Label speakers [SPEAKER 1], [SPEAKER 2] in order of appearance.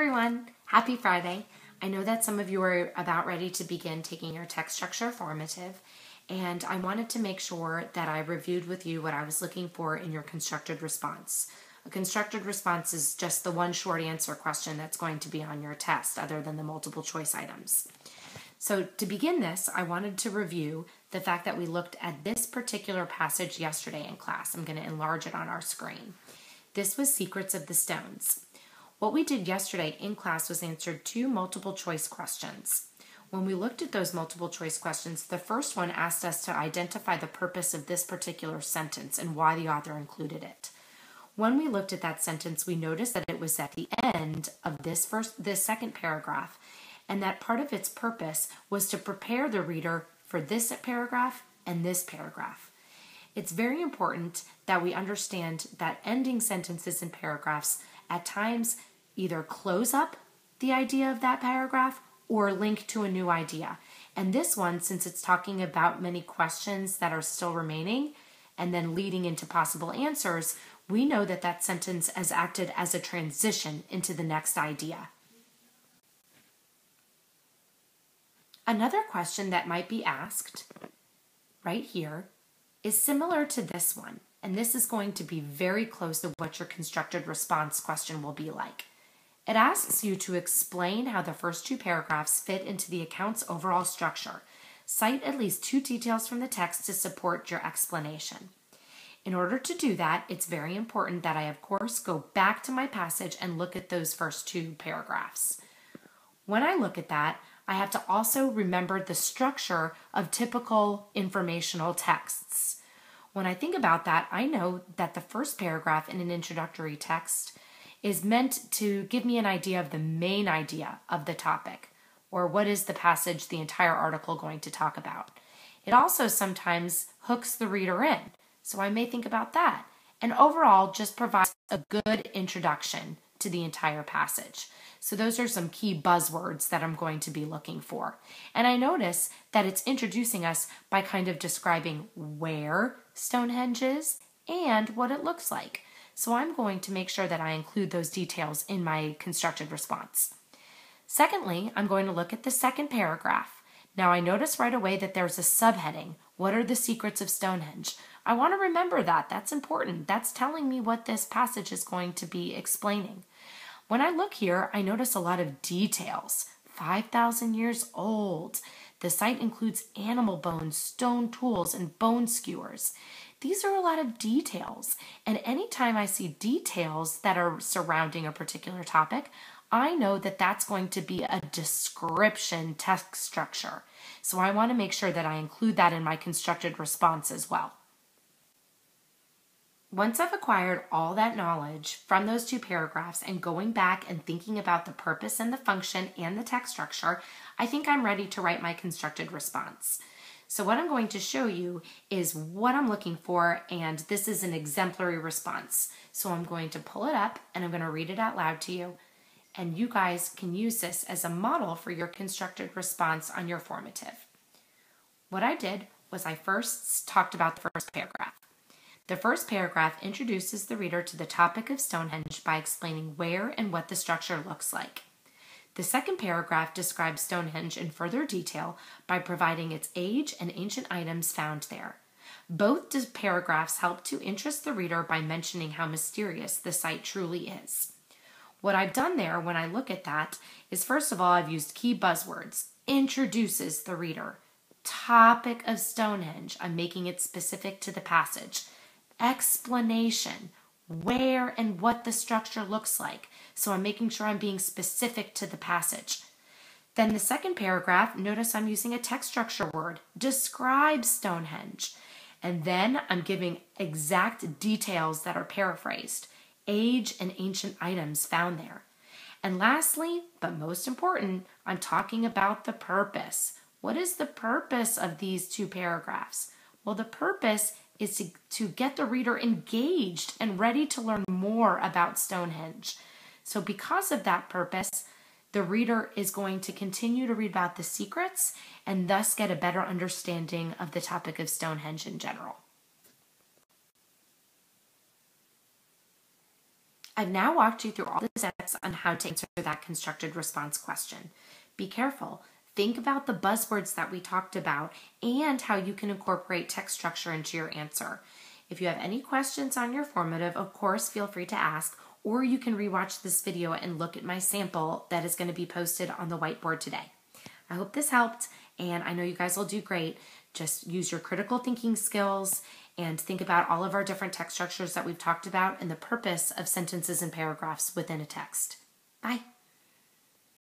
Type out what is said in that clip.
[SPEAKER 1] everyone, happy Friday. I know that some of you are about ready to begin taking your text structure formative, and I wanted to make sure that I reviewed with you what I was looking for in your constructed response. A constructed response is just the one short answer question that's going to be on your test other than the multiple choice items. So to begin this, I wanted to review the fact that we looked at this particular passage yesterday in class. I'm going to enlarge it on our screen. This was Secrets of the Stones. What we did yesterday in class was answered two multiple choice questions. When we looked at those multiple choice questions, the first one asked us to identify the purpose of this particular sentence and why the author included it. When we looked at that sentence, we noticed that it was at the end of this second paragraph, and that part of its purpose was to prepare the reader for this paragraph and this paragraph. It's very important that we understand that ending sentences and paragraphs at times either close up the idea of that paragraph or link to a new idea. And this one, since it's talking about many questions that are still remaining and then leading into possible answers, we know that that sentence has acted as a transition into the next idea. Another question that might be asked right here is similar to this one, and this is going to be very close to what your constructed response question will be like. It asks you to explain how the first two paragraphs fit into the account's overall structure. Cite at least two details from the text to support your explanation. In order to do that, it's very important that I, of course, go back to my passage and look at those first two paragraphs. When I look at that, I have to also remember the structure of typical informational texts. When I think about that, I know that the first paragraph in an introductory text is meant to give me an idea of the main idea of the topic, or what is the passage, the entire article going to talk about. It also sometimes hooks the reader in, so I may think about that, and overall just provides a good introduction to the entire passage. So those are some key buzzwords that I'm going to be looking for. And I notice that it's introducing us by kind of describing where Stonehenge is and what it looks like. So I'm going to make sure that I include those details in my constructed response. Secondly, I'm going to look at the second paragraph. Now I notice right away that there's a subheading. What are the secrets of Stonehenge? I want to remember that. That's important. That's telling me what this passage is going to be explaining. When I look here, I notice a lot of details. 5,000 years old. The site includes animal bones, stone tools, and bone skewers. These are a lot of details, and anytime I see details that are surrounding a particular topic, I know that that's going to be a description text structure. So I want to make sure that I include that in my constructed response as well. Once I've acquired all that knowledge from those two paragraphs and going back and thinking about the purpose and the function and the text structure, I think I'm ready to write my constructed response. So what I'm going to show you is what I'm looking for, and this is an exemplary response. So I'm going to pull it up and I'm going to read it out loud to you, and you guys can use this as a model for your constructed response on your formative. What I did was I first talked about the first paragraph. The first paragraph introduces the reader to the topic of Stonehenge by explaining where and what the structure looks like. The second paragraph describes Stonehenge in further detail by providing its age and ancient items found there. Both paragraphs help to interest the reader by mentioning how mysterious the site truly is. What I've done there when I look at that is, first of all, I've used key buzzwords. Introduces the reader. Topic of Stonehenge. I'm making it specific to the passage. Explanation. Where and what the structure looks like. So I'm making sure I'm being specific to the passage. Then the second paragraph, notice I'm using a text structure word. Describe Stonehenge. And then I'm giving exact details that are paraphrased. Age and ancient items found there. And lastly, but most important, I'm talking about the purpose. What is the purpose of these two paragraphs? Well, the purpose is to get the reader engaged and ready to learn more about Stonehenge. So because of that purpose, the reader is going to continue to read about the secrets and thus get a better understanding of the topic of Stonehenge in general. I've now walked you through all the steps on how to answer that constructed response question. Be careful. Think about the buzzwords that we talked about and how you can incorporate text structure into your answer. If you have any questions on your formative, of course, feel free to ask, or you can rewatch this video and look at my sample that is going to be posted on the whiteboard today. I hope this helped, and I know you guys will do great. Just use your critical thinking skills and think about all of our different text structures that we've talked about and the purpose of sentences and paragraphs within a text. Bye.